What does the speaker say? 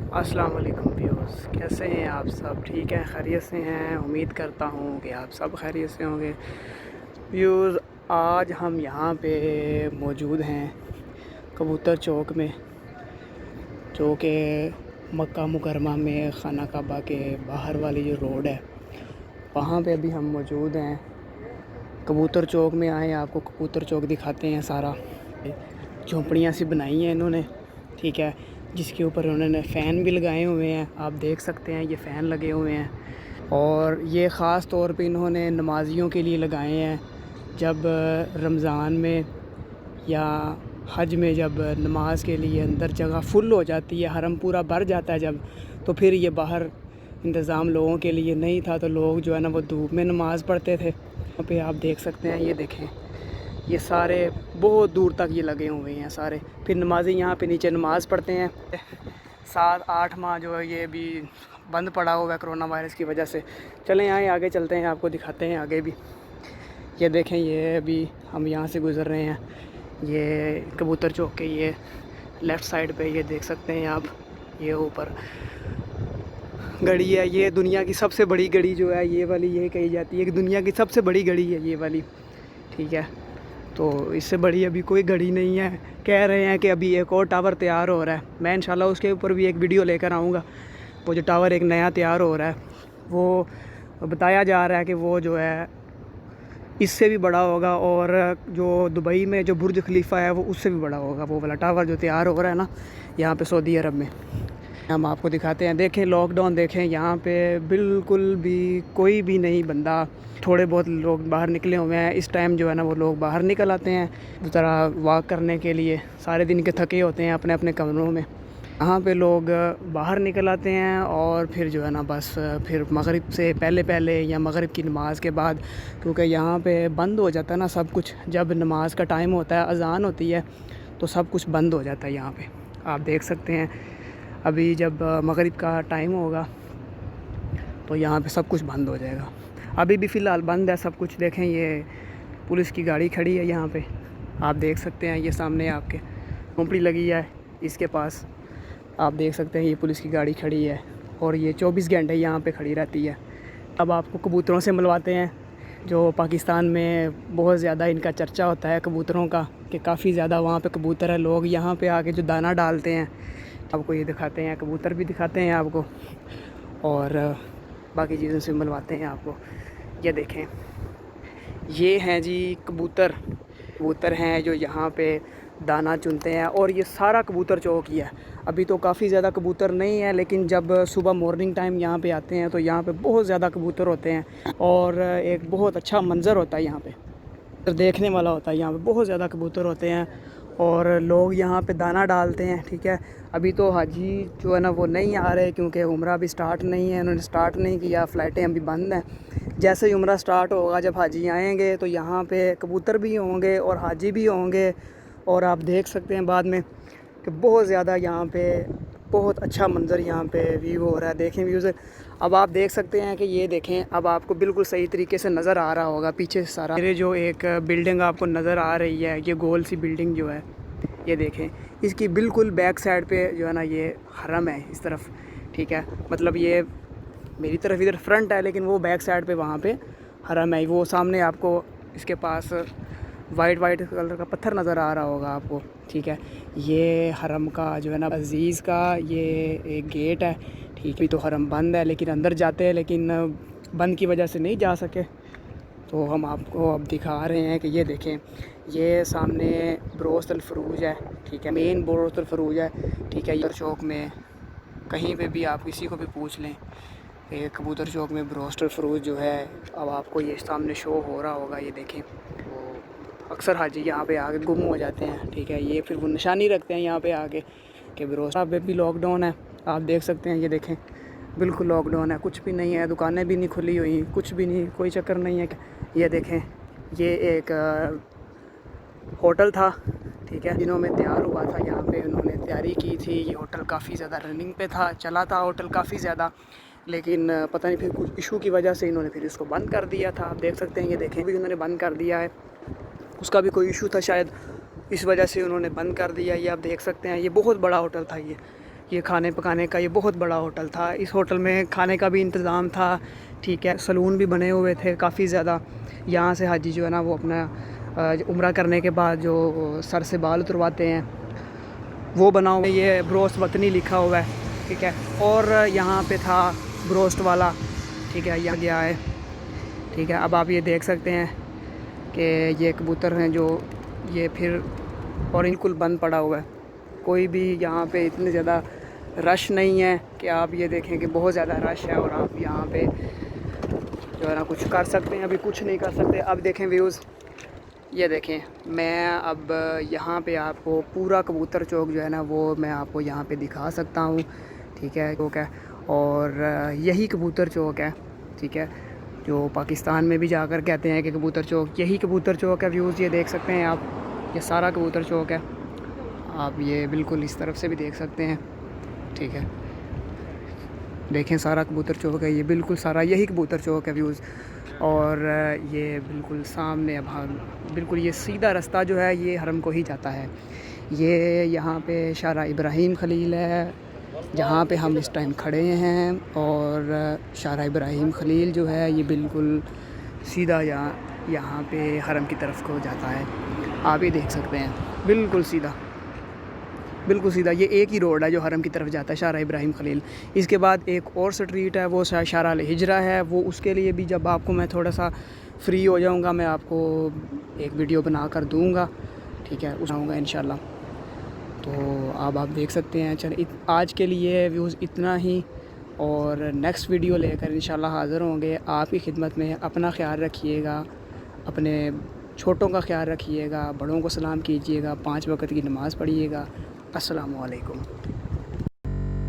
अस्सलाम वालेकुम व्यूअर्स, कैसे हैं आप सब? ठीक हैं, खैरियत से हैं? उम्मीद करता हूँ कि आप सब खैरियत से होंगे। व्यूअर्स, आज हम यहाँ पे मौजूद हैं कबूतर चौक में, जो कि मक्का मुकरमा में खाना काबा के बाहर वाली जो रोड है वहाँ पे अभी हम मौजूद हैं। कबूतर चौक में आए, आपको कबूतर चौक दिखाते हैं। सारा झोंपड़ियाँ सी बनाई हैं इन्होंने, ठीक है, जिसके ऊपर उन्होंने फ़ैन भी लगाए हुए हैं। आप देख सकते हैं ये फ़ैन लगे हुए हैं और ये ख़ास तौर पे इन्होंने नमाजियों के लिए लगाए हैं। जब रमज़ान में या हज में जब नमाज के लिए अंदर जगह फुल हो जाती है, हरम पूरा भर जाता है जब, तो फिर ये बाहर इंतज़ाम लोगों के लिए नहीं था, तो लोग जो है ना वो धूप में नमाज़ पढ़ते थे। यहाँ पे आप देख सकते हैं, ये देखें, ये सारे बहुत दूर तक ये लगे हुए हैं सारे। फिर नमाज़ी यहाँ पे नीचे नमाज़ पढ़ते हैं। 7-8 माह जो है ये भी बंद पड़ा हुआ है कोरोना वायरस की वजह से। चलें आए आगे चलते हैं, आपको दिखाते हैं आगे भी। ये देखें, ये अभी हम यहाँ से गुज़र रहे हैं। ये कबूतर चौक के ये लेफ़्ट साइड पे ये देख सकते हैं आप, ये ऊपर गड़ी है। ये दुनिया की सबसे बड़ी गड़ी जो है ये वाली, ये कही जाती है कि दुनिया की सबसे बड़ी गड़ी है ये वाली, ठीक है। तो इससे बड़ी अभी कोई घड़ी नहीं है। कह रहे हैं कि अभी एक और टावर तैयार हो रहा है। मैं इंशाल्लाह उसके ऊपर भी एक वीडियो लेकर आऊँगा। वो जो टावर एक नया तैयार हो रहा है, वो बताया जा रहा है कि वो जो है इससे भी बड़ा होगा, और जो दुबई में जो बुर्ज खलीफा है वो उससे भी बड़ा होगा। वो वाला टावर जो तैयार हो रहा है ना यहाँ पे सऊदी अरब में, हम आपको दिखाते हैं। देखें लॉकडाउन, देखें यहाँ पे बिल्कुल भी कोई भी नहीं बंदा, थोड़े बहुत लोग बाहर निकले हुए हैं। इस टाइम जो है ना वो लोग बाहर निकल आते हैं ज़रा वॉक करने के लिए, सारे दिन के थके होते हैं अपने अपने कमरों में। यहाँ पे लोग बाहर निकल आते हैं और फिर जो है ना बस फिर मगरिब से पहले पहले या मगरिब की नमाज़ के बाद, क्योंकि यहाँ पे बंद हो जाता है ना सब कुछ। जब नमाज का टाइम होता है, अज़ान होती है, तो सब कुछ बंद हो जाता है यहाँ पे। आप देख सकते हैं अभी जब मगरिब का टाइम होगा तो यहाँ पे सब कुछ बंद हो जाएगा। अभी भी फ़िलहाल बंद है सब कुछ। देखें ये पुलिस की गाड़ी खड़ी है यहाँ पे, आप देख सकते हैं। ये सामने आपके झोंपड़ी लगी है, इसके पास आप देख सकते हैं ये पुलिस की गाड़ी खड़ी है और ये 24 घंटे यहाँ पे खड़ी रहती है। अब आपको कबूतरों से मिलवाते हैं, जो पाकिस्तान में बहुत ज़्यादा इनका चर्चा होता है कबूतरों का, कि काफ़ी ज़्यादा वहाँ पे कबूतर है। लोग यहाँ पे आके जो दाना डालते हैं, आपको ये दिखाते हैं, कबूतर भी दिखाते हैं आपको और बाकी चीज़ों से मिलवाते हैं आपको। ये देखें, ये हैं जी कबूतर। कबूतर हैं जो यहाँ पे दाना चुनते हैं, और ये सारा कबूतर चौक ही है। अभी तो काफ़ी ज़्यादा कबूतर नहीं है, लेकिन जब सुबह मॉर्निंग टाइम यहाँ पे आते हैं तो यहाँ पे बहुत ज़्यादा कबूतर होते हैं और एक बहुत अच्छा मंज़र होता है यहाँ पे, देखने वाला होता है। यहाँ पे बहुत ज़्यादा कबूतर होते हैं और लोग यहाँ पे दाना डालते हैं, ठीक है। अभी तो हाजी जो है ना वो नहीं आ रहे, क्योंकि उम्रा अभी स्टार्ट नहीं है, उन्होंने स्टार्ट नहीं किया, फ़्लाइटें अभी बंद हैं। जैसे ही उम्रा स्टार्ट होगा, जब हाजी आएंगे तो यहाँ पे कबूतर भी होंगे और हाजी भी होंगे। और आप देख सकते हैं बाद में कि बहुत ज़्यादा यहाँ पे बहुत अच्छा मंज़र यहाँ पे व्यू हो रहा है। देखें व्यूज़, अब आप देख सकते हैं कि ये देखें, अब आपको बिल्कुल सही तरीके से नज़र आ रहा होगा पीछे सारा। मेरे जो एक बिल्डिंग आपको नज़र आ रही है, ये गोल सी बिल्डिंग जो है, ये देखें, इसकी बिल्कुल बैक साइड पे जो है ना ये हरम है इस तरफ, ठीक है। मतलब ये मेरी तरफ इधर फ्रंट है, लेकिन वो बैक साइड पे वहाँ पे हरम है। वो सामने आपको इसके पास वाइट कलर का पत्थर नज़र आ रहा होगा आपको, ठीक है। ये हरम का जो है ना अज़ीज़ का ये एक गेट है, ठीक है। तो हरम बंद है, लेकिन अंदर जाते हैं, लेकिन बंद की वजह से नहीं जा सके। तो हम आपको अब दिखा रहे हैं कि ये देखें, ये सामने बरोस्त अल फरूज है, ठीक है, मेन बरोस्त अल फरूज है, ठीक है। ये चौक में कहीं पे भी आप किसी को भी पूछ लें, एक कबूतर चौक में बरोस्त अल फरूज जो है, अब आपको ये सामने शो हो रहा होगा। ये देखें, तो अक्सर हाजी यहाँ पे आके गुम हो जाते हैं, ठीक है। ये फिर वो निशानी रखते हैं यहाँ पे आके कि बरोस्त पे भी लॉकडाउन है। आप देख सकते हैं, ये देखें बिल्कुल लॉकडाउन है, कुछ भी नहीं है, दुकानें भी नहीं खुली हुई, कुछ भी नहीं, कोई चक्कर नहीं है। ये देखें, ये एक होटल था, ठीक है, दिनों में तैयार हुआ था, यहाँ पे उन्होंने तैयारी की थी। ये होटल काफ़ी ज़्यादा रनिंग पे था, चला था होटल काफ़ी ज़्यादा, लेकिन पता नहीं फिर कुछ इशू की वजह से इन्होंने फिर इसको बंद कर दिया था। आप देख सकते हैं, ये देखें भी उन्होंने बंद कर दिया है, उसका भी कोई इशू था शायद, इस वजह से उन्होंने बंद कर दिया। ये आप देख सकते हैं, ये बहुत बड़ा होटल था یہ کھانے پکانے کا یہ بہت بڑا ہوٹل تھا. اس ہوٹل میں کھانے کا بھی انتظام تھا, ٹھیک ہے. سلون بھی بنے ہوئے تھے کافی زیادہ. یہاں سے حاجی جو ہے نا وہ اپنا عمرہ کرنے کے بعد جو سر سے بال اترواتے ہیں وہ بنا ہوا ہے. یہ بروسٹ وطنی لکھا ہوا ہے, ٹھیک ہے. اور یہاں پہ تھا بروسٹ والا, ٹھیک ہے, یہاں گیا ہے, ٹھیک ہے. اب آپ یہ دیکھ سکتے ہیں کہ یہ کبوتر ہیں جو یہ پھر اور بالکل بند پڑا ہوا ہے. کوئی بھی یہاں پہ اتنے زیادہ رش نہیں ہے کہ آپ یہ دیکھیں کہ بہت زیادہ رش ہے اور آپ یہاں پہ جو ہے نا کچھ کر سکتے ہیں. ابھی کچھ نہیں کر سکتے. اب دیکھیں ویوز, یہ دیکھیں. میں اب یہاں پہ آپ کو پورا کبوتر چوک جو ہے نا وہ میں آپ کو یہاں پہ دکھا سکتا ہوں, ٹھیک ہے. چوک ہے اور یہی کبوتر چوک ہے, ٹھیک ہے, جو پاکستان میں بھی جا کر کہتے ہیں کہ کبوتر چوک, یہی کبوتر چوک ہے. ویوز یہ دیکھ سکتے ہیں آپ, یہ سارا کبوتر چوک ہے. آپ یہ بالکل اس طرف سے بھی دیکھ سکتے ہیں, ٹھیک ہے. دیکھیں سارا کبوتر چوک ہے, یہ بالکل سارا یہی کبوتر چوک ہے ویوز. اور یہ بالکل سامنے اب بالکل یہ سیدھا رستہ جو ہے یہ حرم کو ہی جاتا ہے. یہ یہاں پہ شارع ابراہیم خلیل ہے جہاں پہ ہم اس ٹائم کھڑے ہیں, اور شارع ابراہیم خلیل جو ہے یہ بالکل سیدھا یہاں پہ حرم کی طرف کو جاتا ہے. آپ یہ دیکھ سکتے ہیں بالکل سیدھا, بالکل سیدھا. یہ ایک ہی روڈ ہے جو حرم کی طرف جاتا ہے, شارع ابراہیم خلیل. اس کے بعد ایک اور سٹریٹ ہے وہ شارع الہجرہ ہے. وہ اس کے لیے بھی جب آپ کو میں تھوڑا سا فری ہو جاؤں گا میں آپ کو ایک ویڈیو بنا کر دوں گا, ٹھیک ہے, اس آؤں گا انشاءاللہ. تو آپ دیکھ سکتے ہیں. چلیں آج کے لیے ویوز اتنا ہی, اور نیکسٹ ویڈیو لے کر انشاءاللہ حاضر ہوں گے آپ کی خدمت میں. اپنا خیال رکھیے گا, اپنے چھوٹوں کا خیال رکھیے گا, بڑوں کو سلام کیجیے گا, 5 وقت کی نماز پڑھیے گا. السلام علیکم.